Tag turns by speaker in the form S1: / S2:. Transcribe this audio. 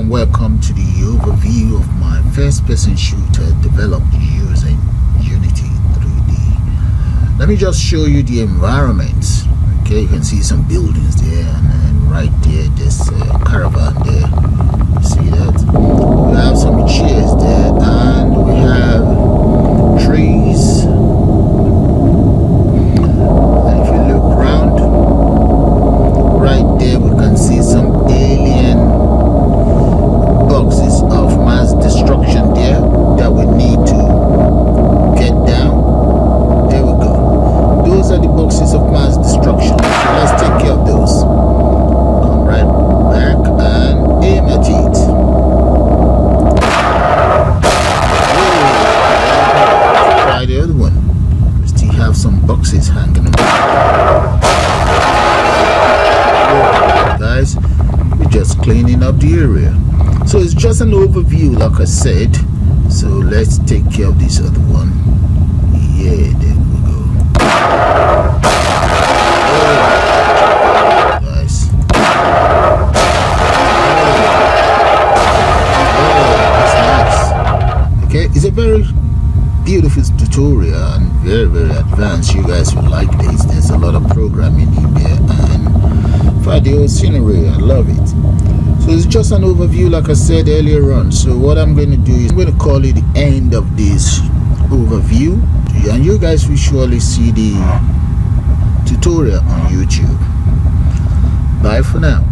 S1: and welcome to the overview of my first-person shooter developed using Unity 3D. Let me just show you the environment. Okay, you can see some buildings there, and then right there there's a caravan there. You see that? We have some chairs there, and we have trees. And if you look around, right there we can see some alien boxes of mass destruction there that we need to get down. There we go. Those are the boxes of mass destruction. So let's take care of those. Come right back and aim at it. Try the other one. We still have some boxes hanging around. Guys, we're just cleaning up the area. So it's just an overview, like I said. So let's take care of this other one. Yeah, there we go. Oh, guys. Oh, that's nice. Okay, it's a very beautiful tutorial and very advanced. You guys will like this. There's a lot of programming in there, and for the whole scenery, I love it. So it's just an overview, like I said earlier on. So what I'm going to do is I'm going to call it the end of this overview, and you guys will surely see the tutorial on YouTube. Bye for now.